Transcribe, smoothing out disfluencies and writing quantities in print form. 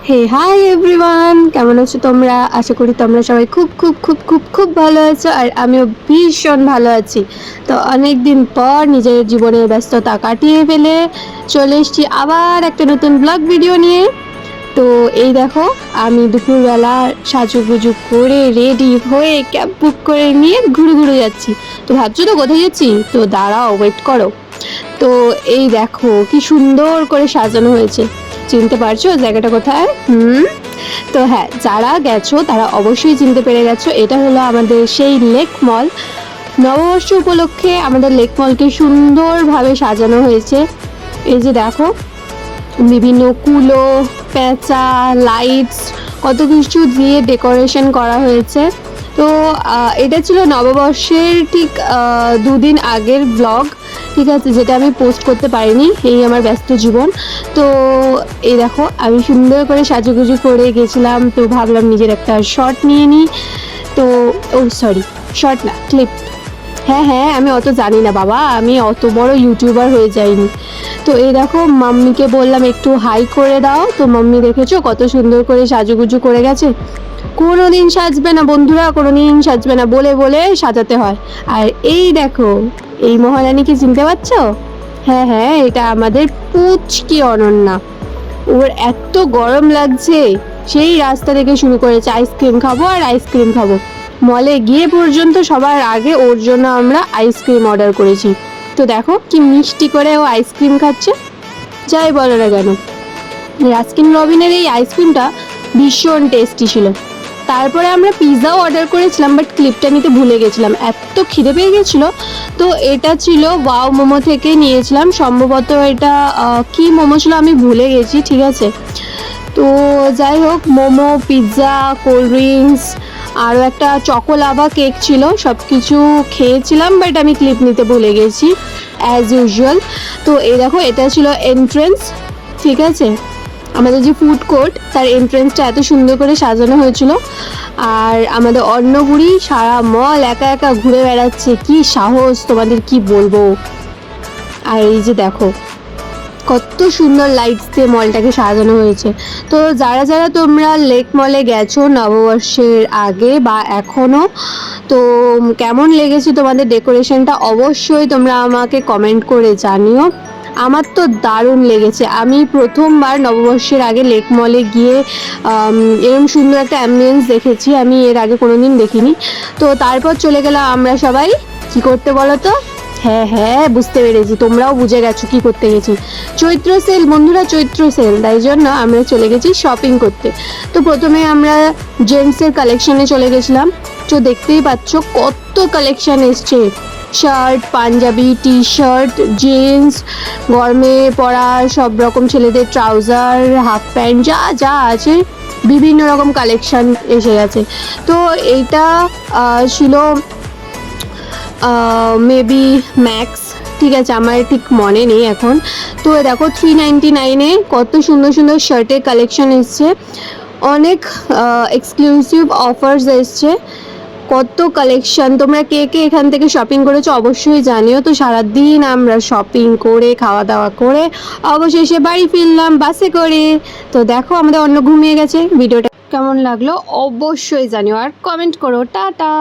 হে hi everyone, কেমন আছো তোমরা? আশা করি তোমরা সবাই খুব খুব খুব খুব খুব ভালো আছো, আর আমিও ভীষণ ভালো আছি। তো অনেক দিন পর নিজের জীবনের ব্যস্ততা কাটিয়ে ফেলে চলে এসেছি আবার একটা নতুন ব্লগ ভিডিও নিয়ে। তো এই দেখো, আমি দুপুরবেলা সাজুগুজু করে রেডি হয়ে ক্যাব বুক করে নিয়ে ঘুরে ঘুরে যাচ্ছি। তো ভাবছো তো কোথায় যাচ্ছি? তো দাঁড়াও, ওয়েট করো। তো এই দেখো কি সুন্দর করে সাজানো হয়েছে। চিনতে পারছো জায়গাটা কোথায়? তো হ্যাঁ, যারা গেছো তারা অবশ্যই চিনতে পেরে গেছো, এটা হলো আমাদের সেই লেক মল। নববর্ষ উপলক্ষে আমাদের লেক মলকে সুন্দরভাবে সাজানো হয়েছে। এই যে দেখো, বিভিন্ন কুলো, পেঁচা, লাইটস, কত কিছু দিয়ে ডেকোরেশন করা হয়েছে। তো এটা ছিল নববর্ষের ঠিক দুদিন আগের ব্লগ, ঠিক আছে, যেটা আমি পোস্ট করতে পারিনি, এই আমার ব্যস্ত জীবন। তো এই দেখো, আমি সুন্দর করে সাজুগুজু করে গেছিলাম, তো ভাবলাম নিজের একটা শর্ট নিয়ে নিই। তো ও সরি, শর্ট না, ক্লিপ। হ্যাঁ হ্যাঁ, আমি অত জানি না বাবা, আমি অত বড় ইউটিউবার হয়ে যাইনি। তো এই দেখো, মাম্মিকে বললাম একটু হাই করে দাও, তো মাম্মি দেখেছো কত সুন্দর করে সাজুগুজু করে গেছে। কোনোদিন সাজবে না বন্ধুরা, কোনোদিন সাজবে না, বলে বলে সাজাতে হয়। আর এই দেখো, এই মহারানীকে চিনতে পারছো? হ্যাঁ হ্যাঁ, এটা আমাদের পুচকি অনন্যা। ওর এত গরম লাগছে, সেই রাস্তা থেকে শুরু করেছে আইসক্রিম খাবো আর আইসক্রিম খাবো। মলে গিয়ে পর্যন্ত সবার আগে ওর জন্য আমরা আইসক্রিম অর্ডার করেছি। তো দেখো কি মিষ্টি করে ও আইসক্রিম খাচ্ছে। যাই বলো না কেন, রাস্কিন রবিনের এই আইসক্রিমটা ভীষণ টেস্টি ছিল। তারপরে আমরা পিৎজাও অর্ডার করেছিলাম, বাট ক্লিপটা নিতে ভুলে গেছিলাম, এত খিদে পেয়ে গেছিলো। তো এটা ছিল ওয়াও মোমো থেকে নিয়েছিলাম, সম্ভবত এটা কি মোমো ছিল আমি ভুলে গেছি, ঠিক আছে। তো যাই হোক, মোমো, পিৎজা, কোল্ড ড্রিঙ্কস, আরও একটা চকোলাভা কেক ছিল, সব কিছু খেয়েছিলাম, বাট আমি ক্লিপ নিতে ভুলে গেছি অ্যাজ ইউজুয়াল। তো এই দেখো, এটা ছিল এন্ট্রেন্স, ঠিক আছে। আমাদের যে ফুড কোর্ট, তার এন্ট্রেন্সটা এত সুন্দর করে সাজানো হয়েছিল। আর আমাদের অন্নপুরি সারা মল একা একা ঘুরে বেড়াচ্ছে, কি সাহস তোমাদের কি বলবো। আর এই যে দেখো, কত সুন্দর লাইটস দিয়ে মলটাকে সাজানো হয়েছে। তো যারা যারা তোমরা লেক মলে গেছো নববর্ষের আগে বা এখনও, তো কেমন লেগেছে তোমাদের ডেকোরেশনটা অবশ্যই তোমরা আমাকে কমেন্ট করে জানিও। আমার তো দারুণ লেগেছে। আমি প্রথমবার নববর্ষের আগে লেক মলে গিয়ে এরকম সুন্দর একটা অ্যাম্বিয়েন্স দেখেছি, আমি এর আগে কোনোদিন দেখিনি। তো তারপর চলে গেলাম আমরা সবাই কি করতে বলো তো? হ্যাঁ হ্যাঁ, বুঝতে পেরেছি, তোমরাও বুঝে গেছো কি করতে গেছি। চৈত্র সেল বন্ধুরা, চৈত্র সেল, তাই জন্য আমরা চলে গেছি শপিং করতে। তো প্রথমে আমরা জেন্টসের কালেকশনে চলে গেছিলাম। তো দেখতেই পাচ্ছ কত কালেকশন এসছে, shirt, panjabi, T shirt, jeans, গরমে পরা সব রকম, ছেলেদের ট্রাউজার, হাফ প্যান্ট, যা যা আছে বিভিন্ন রকম কালেকশন এসে গেছে। তো এইটা ছিল মেবি ম্যাক্স, ঠিক আছে, আমার ঠিক মনে নেই এখন। তো দেখো 399-এ কত সুন্দর সুন্দর শার্টের কালেকশন এসছে, অনেক এক্সক্লুসিভ অফার্স এসছে, কত কালেকশন। তোমরা কে কে এখান থেকে শপিং করেছো অবশ্যই জানিও। তো সারাদিন আমরা শপিং করে খাওয়া দাওয়া করে অবশেষে বাড়ি ফিরলাম বাসে করে। তো দেখো আমাদের অন্য ঘুমিয়ে গেছে। ভিডিওটা কেমন লাগলো অবশ্যই জানিও, আর কমেন্ট করো। টাটা।